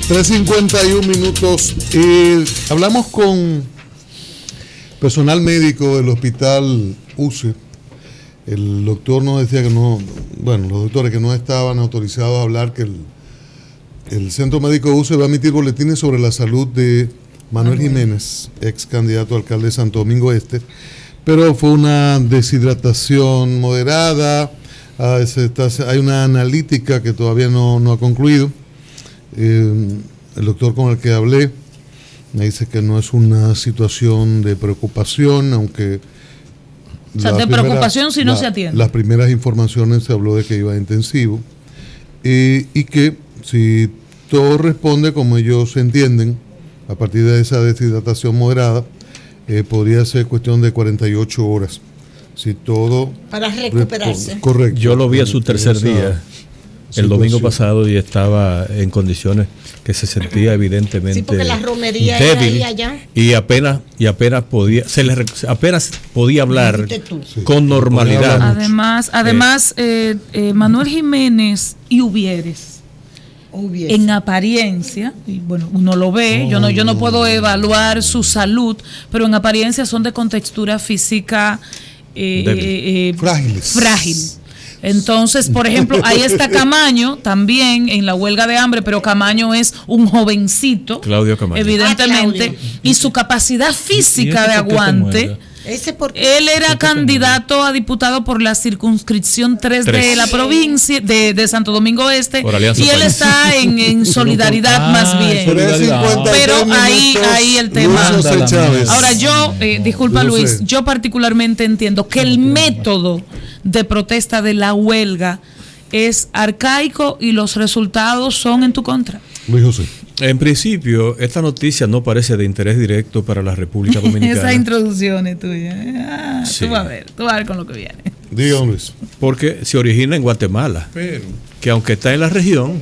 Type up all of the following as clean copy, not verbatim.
3:51. Hablamos con personal médico del hospital UCE. El doctor nos decía que no, bueno, los doctores que no estaban autorizados a hablar, que el centro médico UCE va a emitir boletines sobre la salud de Manuel Jiménez, ex candidato a alcalde de Santo Domingo Este, pero fue una deshidratación moderada. Hay una analítica que todavía no ha concluido. El doctor con el que hablé me dice que no es una situación de preocupación, aunque... O sea, de preocupación si no se atiende. Las primeras informaciones se habló de que iba a intensivo y que si todo responde como ellos entienden, a partir de esa deshidratación moderada, podría ser cuestión de 48 horas. Si todo... Para recuperarse. Correcto. Yo lo vi a su tercer día, el domingo pasado, y estaba en condiciones que se sentía evidentemente la romería débil, era ahí allá. y apenas podía hablar con normalidad. Además, Manuel Jiménez y Uvieres, en apariencia, y bueno, uno lo ve, yo no puedo evaluar su salud, pero en apariencia son de contextura física frágil. Entonces, por ejemplo, ahí está Camaño también en la huelga de hambre, pero Camaño es un jovencito, Claudio Camaño, evidentemente, y su capacidad física de aguante. Él era candidato a diputado por la circunscripción 3 de la provincia de Santo Domingo Este, y él está en solidaridad más bien. Pero ahí el tema. Ahora yo, disculpa Luis, yo particularmente entiendo que el método de protesta de la huelga es arcaico y los resultados son en tu contra. Luis José. En principio, esta noticia no parece de interés directo para la República Dominicana. Esa introducción es tuya. Sí. Tú vas a ver con lo que viene. Dígame, Luis. Porque se origina en Guatemala, que aunque está en la región,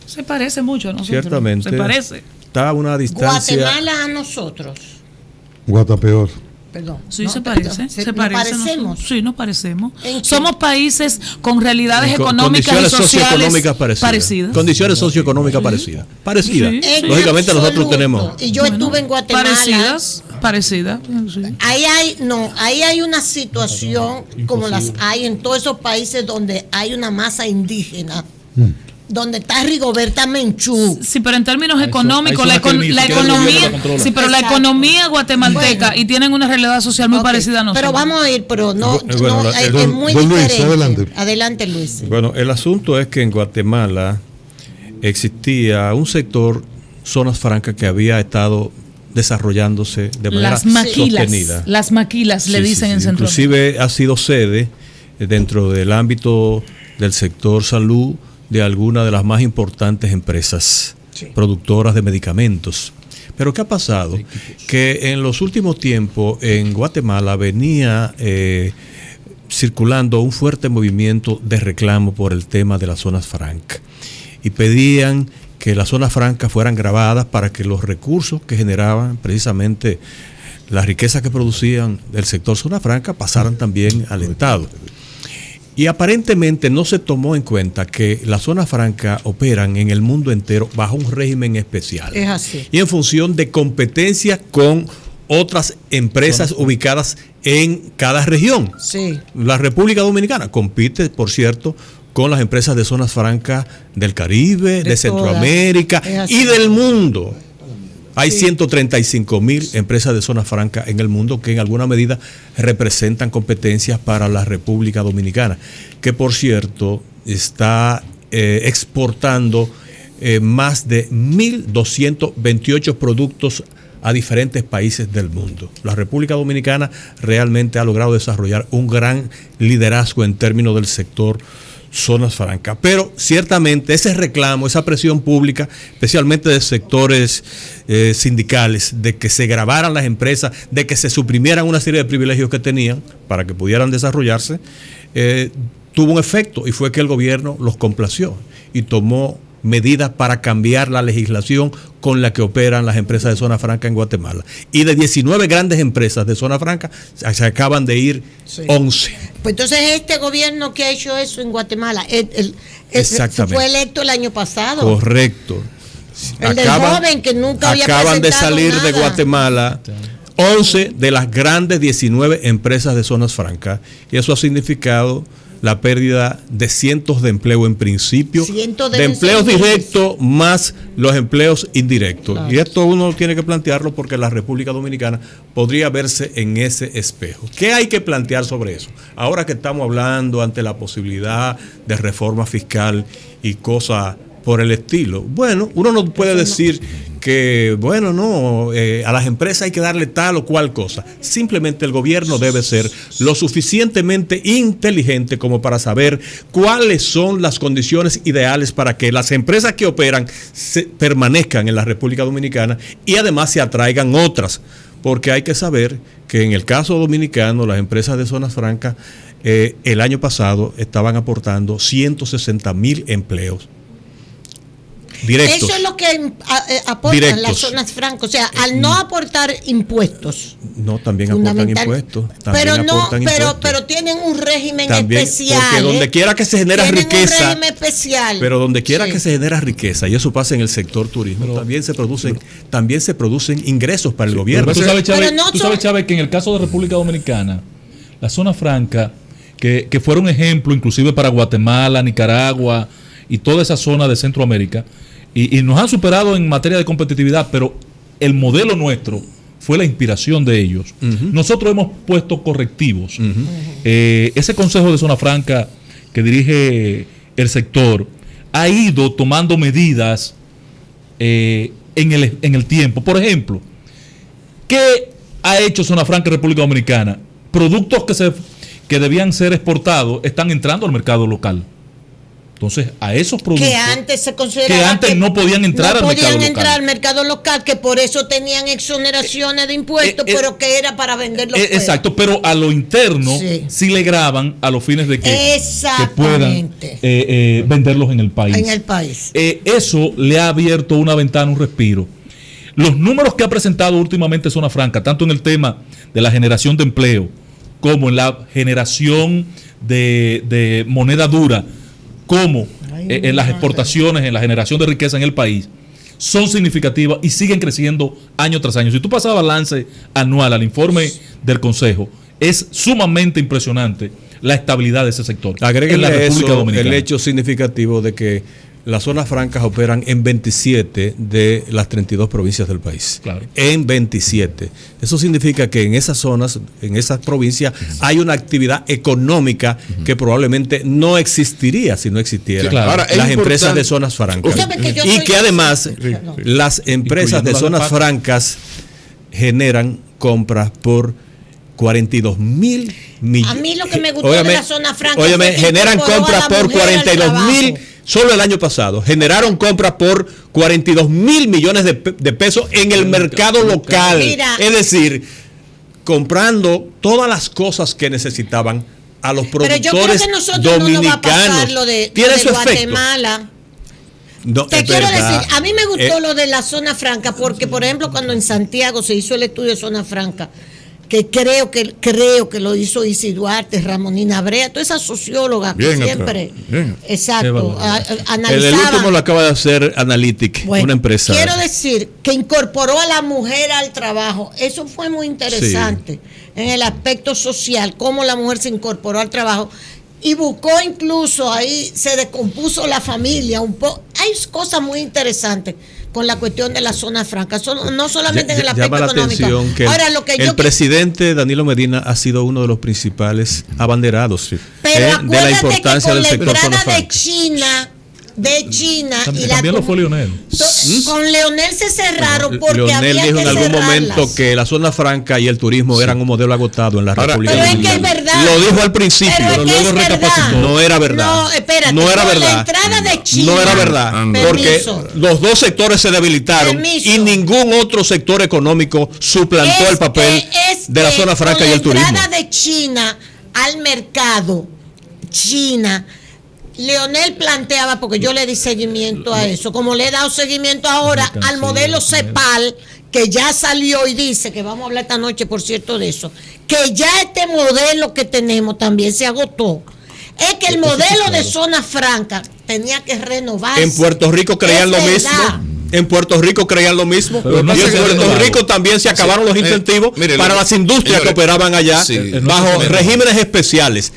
se parece mucho a nosotros. Ciertamente. Se parece. Está a una distancia. Guatemala a nosotros. Guatapeor. Perdón. Sí, se parece. Se parecemos. Sí, nos parecemos. Somos países con realidades económicas y sociales parecidas. Condiciones socioeconómicas parecidas. Sí. Lógicamente nosotros tenemos. Y yo estuve en Guatemala. Parecidas. Sí. Ahí hay una situación como las hay en todos esos países donde hay una masa indígena. Donde está Rigoberta Menchú. Sí, pero en términos económicos, la economía, la economía guatemalteca, y tienen una realidad social muy parecida a nosotros. Pero vamos a ir, pero es muy diferente. Adelante, Luis. Bueno, el asunto es que en Guatemala existía un sector, zonas francas, que había estado desarrollándose de manera sostenida. Las maquilas, le dicen en Centroamérica. Inclusive ha sido sede dentro del ámbito del sector salud de alguna de las más importantes empresas productoras de medicamentos. Pero ¿qué ha pasado? Que en los últimos tiempos en Guatemala venía circulando un fuerte movimiento de reclamo por el tema de las zonas francas, y pedían que las zonas francas fueran grabadas para que los recursos que generaban precisamente la riqueza que producían del sector zona franca pasaran también al Estado. Y aparentemente no se tomó en cuenta que las zonas francas operan en el mundo entero bajo un régimen especial. Es así. Y en función de competencia con otras empresas ubicadas en cada región. Sí. La República Dominicana compite, por cierto, con las empresas de zonas francas del Caribe, de Centroamérica y del mundo. Hay 135,000 empresas de zona franca en el mundo que en alguna medida representan competencias para la República Dominicana, que por cierto está exportando más de 1.228 productos a diferentes países del mundo. La República Dominicana realmente ha logrado desarrollar un gran liderazgo en términos del sector zonas francas, pero ciertamente ese reclamo, esa presión pública, especialmente de sectores sindicales, de que se grabaran las empresas, de que se suprimieran una serie de privilegios que tenían para que pudieran desarrollarse, tuvo un efecto, y fue que el gobierno los complació y tomó medidas para cambiar la legislación con la que operan las empresas de zona franca en Guatemala. Y de 19 grandes empresas de zona franca se acaban de ir 11. Pues entonces este gobierno que ha hecho eso en Guatemala Exactamente. fue electo el año pasado. Correcto. El del joven que nunca había acaban de salir nada. de Guatemala 11 de las grandes 19 empresas de zonas francas, y eso ha significado la pérdida de cientos de empleos en principio, de empleos directos más los empleos indirectos. Claro. Y esto uno tiene que plantearlo porque la República Dominicana podría verse en ese espejo. ¿Qué hay que plantear sobre eso? Ahora que estamos hablando ante la posibilidad de reforma fiscal y cosas por el estilo. Bueno, uno no puede decir que, bueno, no, a las empresas hay que darle tal o cual cosa. Simplemente el gobierno debe ser lo suficientemente inteligente como para saber cuáles son las condiciones ideales para que las empresas que operan permanezcan en la República Dominicana y además se atraigan otras. Porque hay que saber que en el caso dominicano, las empresas de zonas francas el año pasado estaban aportando 160,000 empleos. Directos. Eso es lo que aportan las zonas francas, o sea, al no aportar impuestos. No, también aportan impuestos. Pero tienen un régimen también, especial. Porque donde quiera que se genera riqueza, un régimen especial. Pero donde quiera que se genera riqueza, y eso pasa en el sector turismo, también se producen ingresos para el gobierno. Tú sabes, Chávez, que en el caso de República Dominicana, la zona franca, que fuera un ejemplo inclusive para Guatemala, Nicaragua y toda esa zona de Centroamérica, y nos han superado en materia de competitividad, pero el modelo nuestro fue la inspiración de ellos. Nosotros hemos puesto correctivos. Ese Consejo de Zona Franca que dirige el sector ha ido tomando medidas en el tiempo. Por ejemplo, ¿qué ha hecho Zona Franca y República Dominicana? Productos que debían ser exportados están entrando al mercado local. Entonces, a esos productos que antes se consideraba que antes no podían entrar al mercado local, que por eso tenían exoneraciones de impuestos, pero que era para venderlos. Exacto, pero a lo interno sí le graban a los fines de que puedan venderlos en el país. En el país. Eso le ha abierto una ventana, un respiro. Los números que ha presentado últimamente Zona Franca, tanto en el tema de la generación de empleo como en la generación de moneda dura, como en las exportaciones, en la generación de riqueza en el país, son significativas y siguen creciendo año tras año. Si tú pasas balance anual al informe del Consejo, es sumamente impresionante la estabilidad de ese sector. Agréguenle en la República Dominicana el hecho significativo de que las zonas francas operan en 27 de las 32 provincias del país. Claro. En 27. Eso significa que en esas zonas, en esas provincias, hay una actividad económica que probablemente no existiría si no existieran las empresas de zonas francas. Y que además las empresas de zonas francas generan compras por 42,000 millones. A mí lo que me gustó de la zona franca generan compras por 42,000. Solo el año pasado generaron compras por 42,000 millones de pesos en el mercado local. Mira, es decir, comprando todas las cosas que necesitaban a los productores dominicanos. Pero yo creo que nosotros no nos va a pasar lo de Guatemala. No, te quiero decir, a mí me gustó lo de la zona franca, porque por ejemplo cuando en Santiago se hizo el estudio de zona franca, que creo que lo hizo Isis Duarte, Ramonina Brea, todas esas sociólogas que siempre, exacto, analizaban. El último lo acaba de hacer Analytic, una empresa. Quiero decir que incorporó a la mujer al trabajo. Eso fue muy interesante en el aspecto social, cómo la mujer se incorporó al trabajo y buscó, incluso ahí se descompuso la familia un poco. Hay cosas muy interesantes con la cuestión de la zona franca, no solamente en el aspecto económico. Ahora, el presidente Danilo Medina ha sido uno de los principales abanderados de la importancia del sector zona franca. De China y también lo fue Leonel. Con Leonel se cerraron porque Leonel había dijo que en algún momento que la zona franca y el turismo eran un modelo agotado en la República Dominicana. Dominicana. Pero es que es verdad. Lo dijo al principio, pero luego recapacitó. No era verdad. No, espérate. No era verdad. La entrada de China. No era verdad. Porque los dos sectores se debilitaron y ningún otro sector económico suplantó el papel de la zona franca y el turismo. La entrada de China al mercado, Leonel planteaba, porque yo le di seguimiento a eso, como le he dado seguimiento ahora al modelo CEPAL, que ya salió y dice, que vamos a hablar esta noche, por cierto, de eso, que ya este modelo que tenemos también se agotó. Es que el modelo de zona franca tenía que renovarse. En Puerto Rico creían lo mismo. En Puerto Rico creían lo mismo. Pero y en Puerto Rico también se acabaron los incentivos para las industrias que operaban allá bajo regímenes especiales.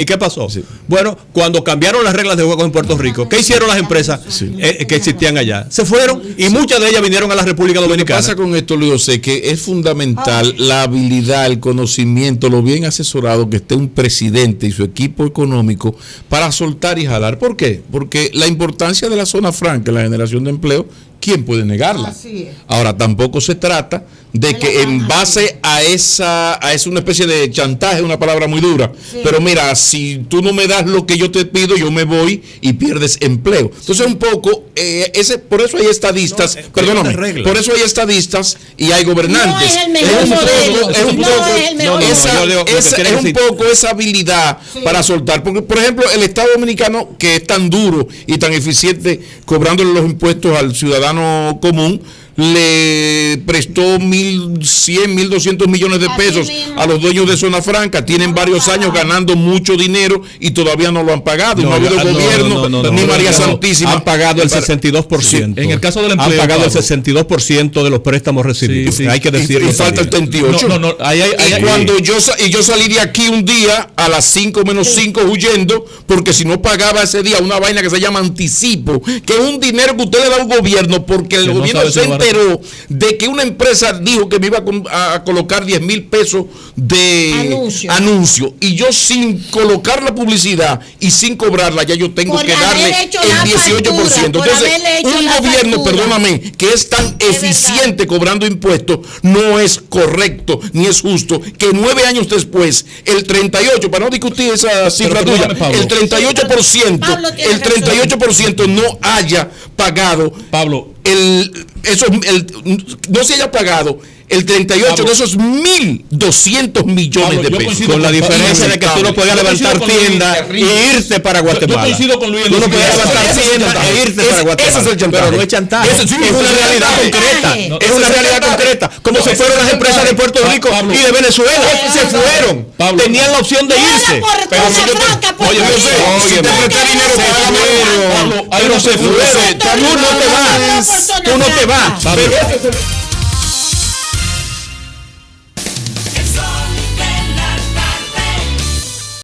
¿Y qué pasó? Bueno, cuando cambiaron las reglas de juego en Puerto Rico, ¿qué hicieron las empresas que existían allá? Se fueron y muchas de ellas vinieron a la República Dominicana. Lo que pasa con esto, Luis José, que es fundamental la habilidad, el conocimiento, lo bien asesorado que esté un presidente y su equipo económico para soltar y jalar. ¿Por qué? Porque la importancia de la zona franca, la generación de empleo, ¿quién puede negarla? Ahora, tampoco se trata de que en base a esa una especie de chantaje, una palabra muy dura, pero mira, si tú no me das lo que yo te pido, yo me voy y pierdes empleo. Entonces un poco, por eso hay estadistas, por eso hay estadistas y hay gobernantes. Es un poco esa habilidad para soltar, porque por ejemplo el Estado Dominicano, que es tan duro y tan eficiente cobrándole los impuestos al ciudadano común, le prestó 1.100, 1.200 millones de pesos a los dueños de zona franca. Tienen varios años ganando mucho dinero y todavía no lo han pagado. No ha habido gobierno ni María Santísima. Han pagado el 62%. En el caso del empleo, han pagado el 62% de los préstamos recibidos. Hay que decir. Y falta el 38%. Cuando yo salí de aquí un día a las 5 menos 5 huyendo, porque si no pagaba ese día una vaina que se llama anticipo, que es un dinero que usted le da al gobierno porque el gobierno se enteró de que una empresa dijo que me iba a colocar 10,000 pesos de anuncio, y yo sin colocar la publicidad y sin cobrarla, ya yo tengo que darle el 18%. Entonces, un gobierno, perdóname, que es tan eficiente cobrando impuestos, no es correcto ni es justo que 9 años después, el 38%, para no discutir esa cifra tuya, el 38% no haya pagado, Pablo, no se haya pagado el 38 de esos 1.200 millones de pesos. Con la diferencia de que tú no podías levantar tienda e irte para Guatemala. Yo coincido con Luis. Tú no podías levantar tienda e irte para Guatemala. Ese es el chantaje. Pero no es chantaje. Es una realidad concreta. Es una realidad concreta. Como se fueron las empresas de Puerto Rico y de Venezuela. Se fueron. Tenían la opción de irse. Pero si yo te presté dinero, pero se fueron. Tú no te vas.